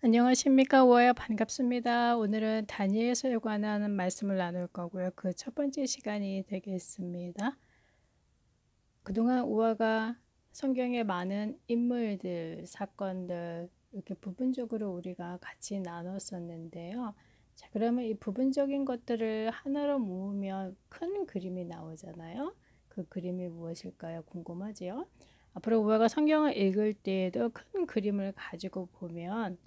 안녕하십니까. 오해요. 반갑습니다. 오늘은 다니엘서에 관한 말씀을 나눌 거고요. 그 첫 번째 시간이 되겠습니다. 그동안 우아가 성경의 많은 인물들, 사건들 이렇게 부분적으로 우리가 같이 나눴었는데요. 자, 그러면 이 부분적인 것들을 하나로 모으면 큰 그림이 나오잖아요. 그 그림이 무엇일까요? 궁금하지요? 앞으로 우아가 성경을 읽을 때에도 큰 그림을 가지고 보면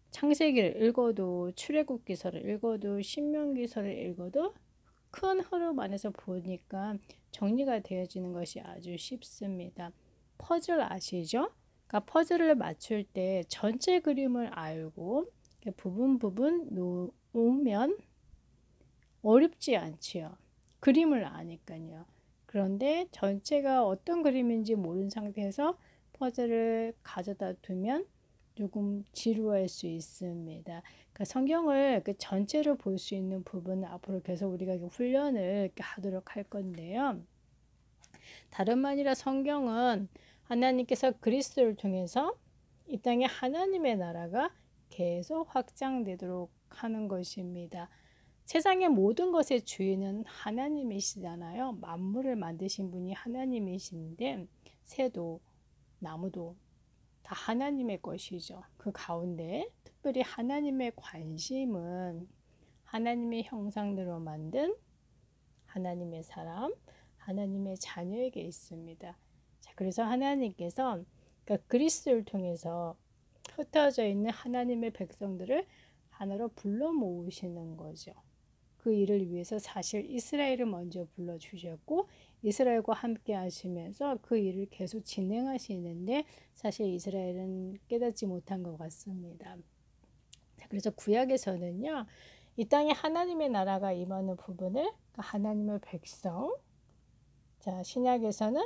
창세기를 읽어도 출애굽기서를 읽어도 신명기서를 읽어도 큰 흐름 안에서 보니까 정리가 되어지는 것이 아주 쉽습니다. 퍼즐 아시죠? 그러니까 퍼즐을 맞출 때 전체 그림을 알고 부분 놓으면 어렵지 않지요. 그림을 아니까요. 그런데 전체가 어떤 그림인지 모르는 상태에서 퍼즐을 가져다 두면 조금 지루할 수 있습니다. 그러니까 성경을 그 전체로 볼 수 있는 부분은 앞으로 계속 우리가 훈련을 하도록 할 건데요. 다름 아니라 성경은 하나님께서 그리스도를 통해서 이 땅에 하나님의 나라가 계속 확장되도록 하는 것입니다. 세상의 모든 것의 주인은 하나님이시잖아요. 만물을 만드신 분이 하나님이신데 새도 나무도 다 하나님의 것이죠. 그 가운데 특별히 하나님의 관심은 하나님의 형상대로 만든 하나님의 사람, 하나님의 자녀에게 있습니다. 자, 그래서 하나님께서 그러니까 그리스도를 통해서 흩어져 있는 하나님의 백성들을 하나로 불러 모으시는 거죠. 그 일을 위해서 사실 이스라엘을 먼저 불러주셨고 이스라엘과 함께 하시면서 그 일을 계속 진행하시는데 사실 이스라엘은 깨닫지 못한 것 같습니다. 그래서 구약에서는요. 이 땅에 하나님의 나라가 임하는 부분을 하나님의 백성, 자 신약에서는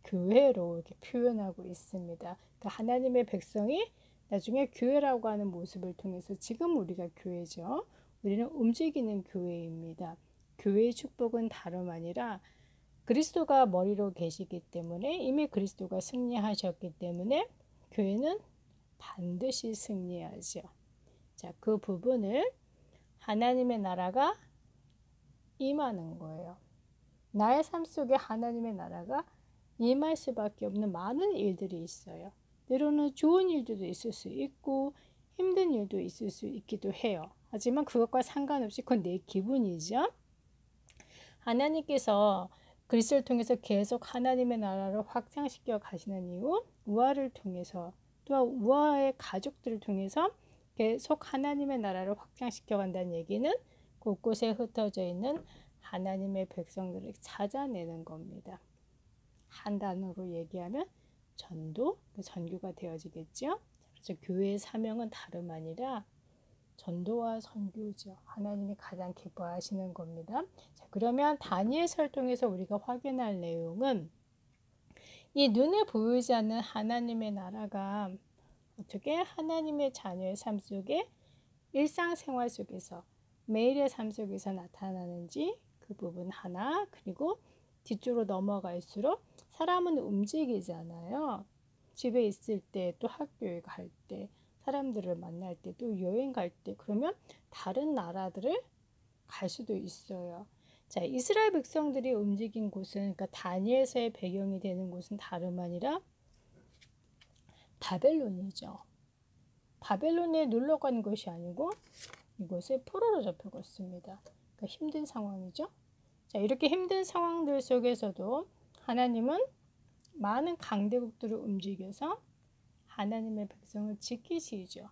교회로 이렇게 표현하고 있습니다. 그러니까 하나님의 백성이 나중에 교회라고 하는 모습을 통해서 지금 우리가 교회죠. 우리는 움직이는 교회입니다. 교회의 축복은 다름 아니라 그리스도가 머리로 계시기 때문에 이미 그리스도가 승리하셨기 때문에 교회는 반드시 승리하죠. 자, 그 부분을 하나님의 나라가 임하는 거예요. 나의 삶 속에 하나님의 나라가 임할 수밖에 없는 많은 일들이 있어요. 때로는 좋은 일들도 있을 수 있고 힘든 일도 있을 수 있기도 해요. 하지만 그것과 상관없이 그건 내 기분이죠. 하나님께서 그리스도를 통해서 계속 하나님의 나라를 확장시켜 가시는 이유, 우아를 통해서 또한 우아의 가족들을 통해서 계속 하나님의 나라를 확장시켜 간다는 얘기는 곳곳에 흩어져 있는 하나님의 백성들을 찾아내는 겁니다. 한 단어로 얘기하면 전도, 전교가 되어지겠죠. 그래서 교회의 사명은 다름 아니라 전도와 선교죠. 하나님이 가장 기뻐하시는 겁니다. 자, 그러면 다니엘서를 통해서 우리가 확인할 내용은 이 눈에 보이지 않는 하나님의 나라가 어떻게 하나님의 자녀의 삶 속에 일상생활 속에서 매일의 삶 속에서 나타나는지 그 부분 하나, 그리고 뒤쪽으로 넘어갈수록 사람은 움직이잖아요. 집에 있을 때 또 학교에 갈 때 사람들을 만날 때 또 여행 갈 때 그러면 다른 나라들을 갈 수도 있어요. 자, 이스라엘 백성들이 움직인 곳은 그러니까 다니엘서의 배경이 되는 곳은 다름 아니라 바벨론이죠. 바벨론에 놀러 간 것이 아니고 이곳에 포로로 잡혀갔습니다. 그러니까 힘든 상황이죠. 자, 이렇게 힘든 상황들 속에서도 하나님은 많은 강대국들을 움직여서 하나님의 백성을 지키시죠.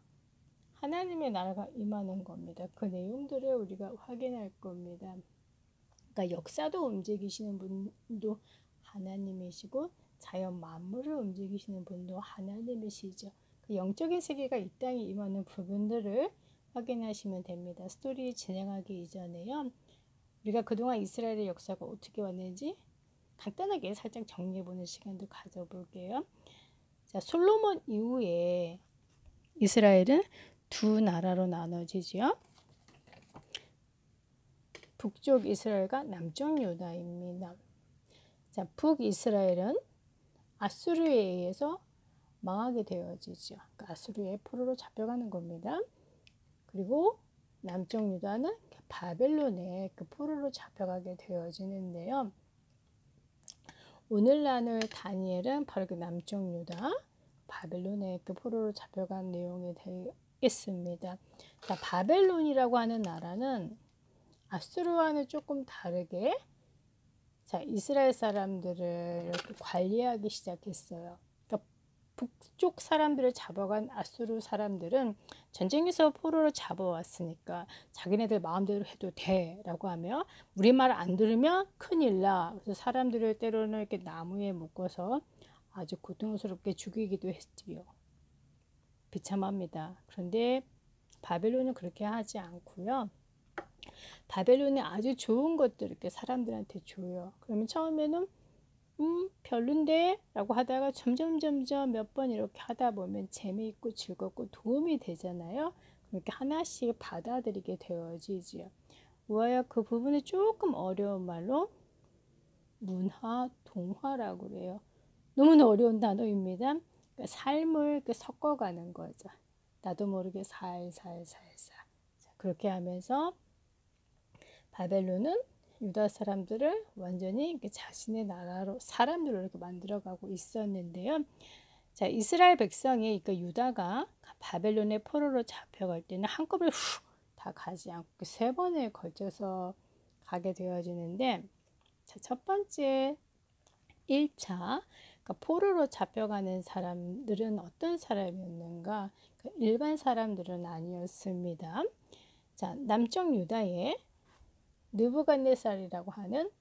하나님의 나라가 임하는 겁니다. 그 내용들을 우리가 확인할 겁니다. 그러니까 역사도 움직이시는 분도 하나님이시고 자연 만물을 움직이시는 분도 하나님이시죠. 그 영적인 세계가 이 땅에 임하는 부분들을 확인하시면 됩니다. 스토리 진행하기 이전에요. 우리가 그동안 이스라엘의 역사가 어떻게 왔는지 간단하게 살짝 정리해보는 시간도 가져볼게요. 자, 솔로몬 이후에 이스라엘은 두 나라로 나눠지죠. 북쪽 이스라엘과 남쪽 유다입니다. 자, 북이스라엘은 아수르에 의해서 망하게 되어지죠. 그러니까 아수르의 포로로 잡혀가는 겁니다. 그리고 남쪽 유다는 바벨론의 그 포로로 잡혀가게 되어지는데요. 오늘 나눌 다니엘은 바로 그 남쪽 유다 바벨론의 그 포로로 잡혀간 내용이 되겠습니다. 자, 바벨론이라고 하는 나라는 아수르와는 조금 다르게 자, 이스라엘 사람들을 이렇게 관리하기 시작했어요. 그러니까 북쪽 사람들을 잡아간 아수르 사람들은 전쟁에서 포로를 잡아왔으니까 자기네들 마음대로 해도 돼 라고 하며 우리 말 안 들으면 큰일 나. 그래서 사람들을 때로는 이렇게 나무에 묶어서 아주 고통스럽게 죽이기도 했지요. 비참합니다. 그런데 바벨론은 그렇게 하지 않고요. 바벨론이 아주 좋은 것들을 이렇게 사람들한테 줘요. 그러면 처음에는 별론데 라고 하다가 점점 몇 번 이렇게 하다 보면 재미있고 즐겁고 도움이 되잖아요. 그렇게 하나씩 받아들이게 되어지지요. 우아야 그 부분이 조금 어려운 말로 문화, 동화라고 그래요. 너무나 어려운 단어입니다. 그러니까 삶을 섞어가는 거죠. 나도 모르게 살살살살. 그렇게 하면서 바벨론은 유다 사람들을 완전히 자신의 나라로 사람들로 이렇게 만들어가고 있었는데요. 자, 이스라엘 백성이 그러니까 유다가 바벨론의 포로로 잡혀갈 때는 한꺼번에 다 가지 않고 3번에 걸쳐서 가게 되어지는데 자, 첫 번째 1차 그러니까 포로로 잡혀가는 사람들은 어떤 사람이었는가? 그러니까 일반 사람들은 아니었습니다. 자, 남쪽 유다에 느부갓네살이라고 하는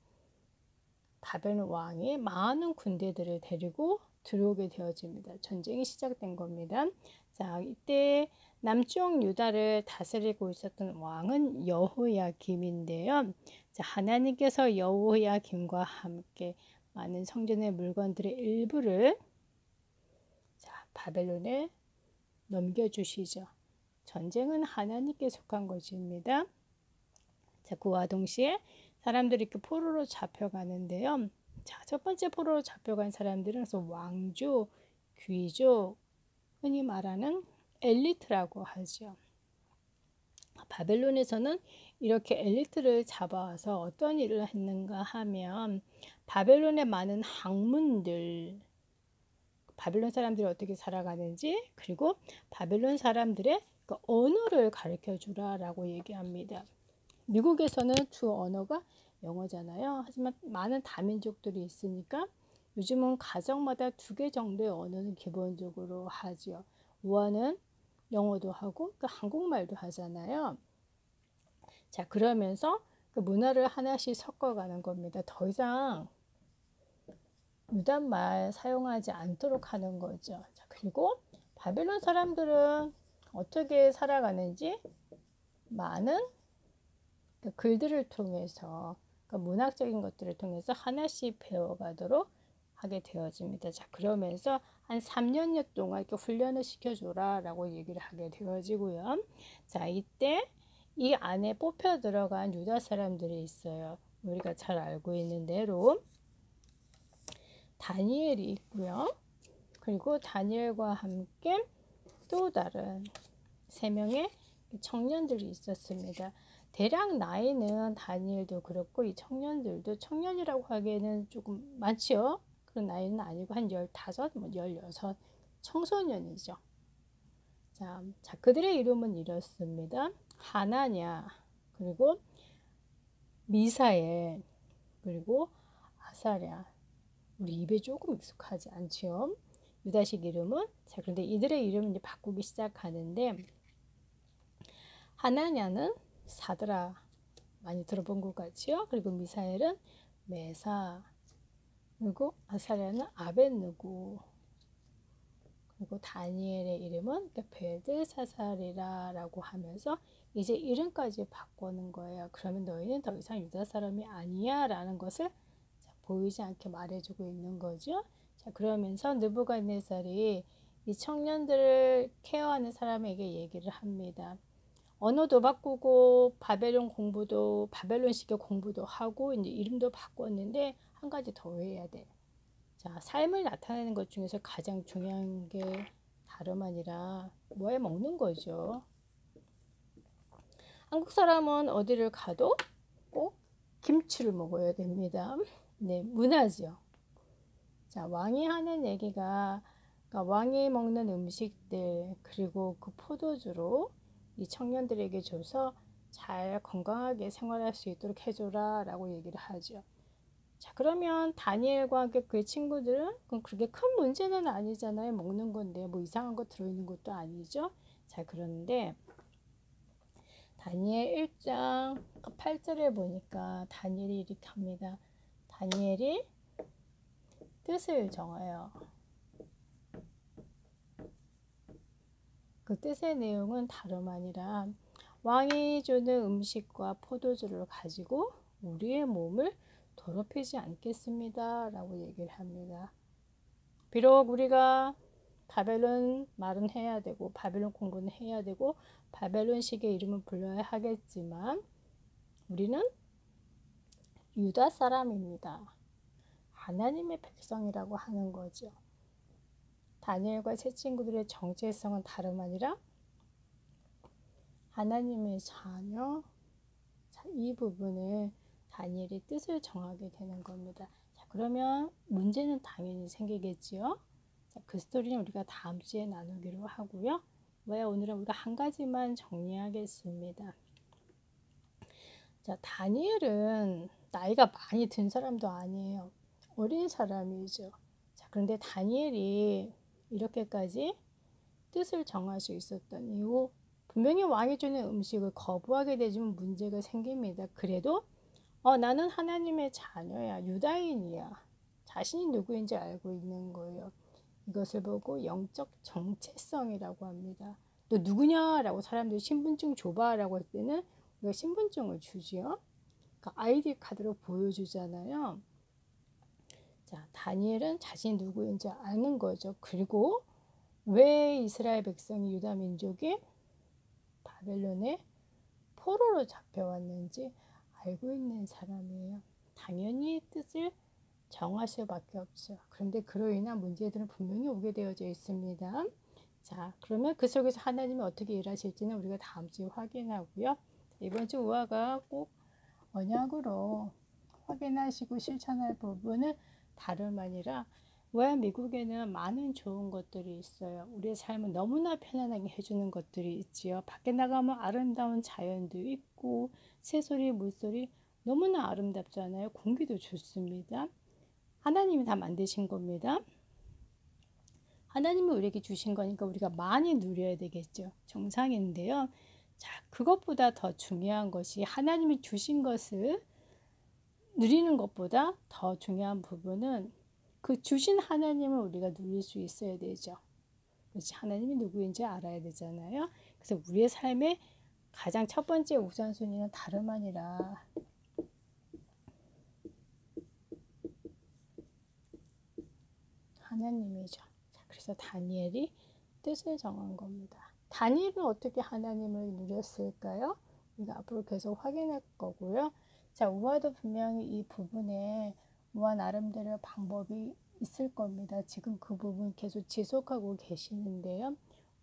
바벨론 왕이 많은 군대들을 데리고 들어오게 되어집니다. 전쟁이 시작된 겁니다. 자, 이때 남쪽 유다를 다스리고 있었던 왕은 여호야김인데요. 자, 하나님께서 여호야김과 함께 많은 성전의 물건들의 일부를 자, 바벨론에 넘겨주시죠. 전쟁은 하나님께 속한 것입니다. 자, 그와 동시에 사람들이 이렇게 포로로 잡혀가는데요. 자, 첫 번째 포로로 잡혀간 사람들은 그래서 왕족, 귀족, 흔히 말하는 엘리트라고 하죠. 바벨론에서는 이렇게 엘리트를 잡아와서 어떤 일을 했는가 하면 바벨론의 많은 학문들, 바벨론 사람들이 어떻게 살아가는지 그리고 바벨론 사람들의 그 언어를 가르쳐 주라라고 얘기합니다. 미국에서는 주 언어가 영어잖아요. 하지만 많은 다민족들이 있으니까 요즘은 가정마다 2개 정도의 언어는 기본적으로 하죠. 우아는 영어도 하고 그 한국말도 하잖아요. 자, 그러면서 그 문화를 하나씩 섞어가는 겁니다. 더 이상 유단말 사용하지 않도록 하는 거죠. 자, 그리고 바벨론 사람들은 어떻게 살아가는지 많은 글들을 통해서 문학적인 것들을 통해서 하나씩 배워가도록 하게 되어집니다. 자, 그러면서 한 3년여 동안 이렇게 훈련을 시켜줘라 라고 얘기를 하게 되어지고요. 자, 이때 이 안에 뽑혀 들어간 유다 사람들이 있어요. 우리가 잘 알고 있는 대로 다니엘이 있고요. 그리고 다니엘과 함께 또 다른 3명의 청년들이 있었습니다. 대략 나이는 다니엘도 그렇고 이 청년들도 청년이라고 하기에는 조금 많지요. 그런 나이는 아니고 한 15, 16 청소년이죠. 자, 그들의 이름은 이렇습니다. 하나냐, 그리고 미사엘, 그리고 아사랴. 우리 입에 조금 익숙하지 않지요. 유다식 이름은. 자, 그런데 이들의 이름을 이제 바꾸기 시작하는데 하나냐는 사드라 많이 들어본 것 같지요. 그리고 미사엘은 메사, 그리고 아사랴는 아벳느고, 그리고 다니엘의 이름은 벨드사살이라고 하면서 이제 이름까지 바꾸는 거예요. 그러면 너희는 더 이상 유다 사람이 아니야 라는 것을 보이지 않게 말해주고 있는 거죠. 자, 그러면서 느부갓네살이 이 청년들을 케어하는 사람에게 얘기를 합니다. 언어도 바꾸고 바벨론식의 공부도 하고 이제 이름도 바꿨는데 한 가지 더 해야 돼. 자, 삶을 나타내는 것 중에서 가장 중요한 게 다름 아니라 뭐에 먹는 거죠. 한국 사람은 어디를 가도 꼭 김치를 먹어야 됩니다. 네, 문화죠. 자, 왕이 하는 얘기가 그러니까 왕이 먹는 음식들 그리고 그 포도주로 이 청년들에게 줘서 잘 건강하게 생활할 수 있도록 해줘라 라고 얘기를 하죠. 자, 그러면 다니엘과 함께 그의 친구들은 그럼 그렇게 큰 문제는 아니잖아요. 먹는 건데 뭐 이상한 거 들어있는 것도 아니죠. 자, 그런데 다니엘 1장 8절에 보니까 다니엘이 이렇게 합니다. 다니엘이 뜻을 정해요. 그 뜻의 내용은 다름 아니라 왕이 주는 음식과 포도주를 가지고 우리의 몸을 더럽히지 않겠습니다 라고 얘기를 합니다. 비록 우리가 바벨론 말은 해야 되고 바벨론 공부는 해야 되고 바벨론식의 이름을 불러야 하겠지만 우리는 유다 사람입니다. 하나님의 백성이라고 하는 거죠. 다니엘과 세 친구들의 정체성은 다름 아니라 하나님의 자녀. 자, 이 부분을 다니엘이 뜻을 정하게 되는 겁니다. 자, 그러면 문제는 당연히 생기겠지요. 자, 그 스토리는 우리가 다음 주에 나누기로 하고요. 오늘은 우리가 한 가지만 정리하겠습니다. 자, 다니엘은 나이가 많이 든 사람도 아니에요. 어린 사람이죠. 자, 그런데 다니엘이 이렇게까지 뜻을 정할 수 있었던 이유, 분명히 왕이 주는 음식을 거부하게 되면 문제가 생깁니다. 그래도 나는 하나님의 자녀야, 유다인이야. 자신이 누구인지 알고 있는 거예요. 이것을 보고 영적 정체성이라고 합니다. 너 누구냐라고 사람들이 신분증 줘봐라고 할 때는 우리가 신분증을 주지요. 그러니까 아이디 카드로 보여주잖아요. 자, 다니엘은 자신이 누구인지 아는 거죠. 그리고 왜 이스라엘 백성이 유다 민족이 바벨론에 포로로 잡혀왔는지 알고 있는 사람이에요. 당연히 뜻을 정할 수밖에 없죠. 그런데 그로 인한 문제들은 분명히 오게 되어져 있습니다. 자, 그러면 그 속에서 하나님이 어떻게 일하실지는 우리가 다음 주에 확인하고요. 이번 주 우화가 꼭 언약으로 확인하시고 실천할 부분은 다름 아니라 왜 미국에는 많은 좋은 것들이 있어요. 우리의 삶을 너무나 편안하게 해주는 것들이 있지요. 밖에 나가면 아름다운 자연도 있고 새소리, 물소리 너무나 아름답잖아요. 공기도 좋습니다. 하나님이 다 만드신 겁니다. 하나님이 우리에게 주신 거니까 우리가 많이 누려야 되겠죠. 정상인데요. 자, 그것보다 더 중요한 것이 하나님이 주신 것을 누리는 것보다 더 중요한 부분은 그 주신 하나님을 우리가 누릴 수 있어야 되죠. 그렇지, 하나님이 누구인지 알아야 되잖아요. 그래서 우리의 삶의 가장 첫 번째 우선순위는 다름 아니라 하나님이죠. 자, 그래서 다니엘이 뜻을 정한 겁니다. 다니엘은 어떻게 하나님을 누렸을까요? 우리가 앞으로 계속 확인할 거고요. 자, 우화도 분명히 이 부분에 우화 나름대로 방법이 있을 겁니다. 지금 그 부분 계속 지속하고 계시는데요.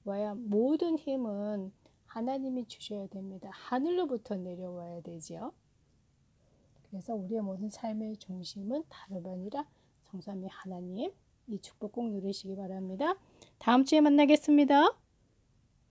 우화야, 모든 힘은 하나님이 주셔야 됩니다. 하늘로부터 내려와야 되죠. 그래서 우리의 모든 삶의 중심은 다름 아니라 성삼위 하나님, 이 축복 꼭 누리시기 바랍니다. 다음 주에 만나겠습니다.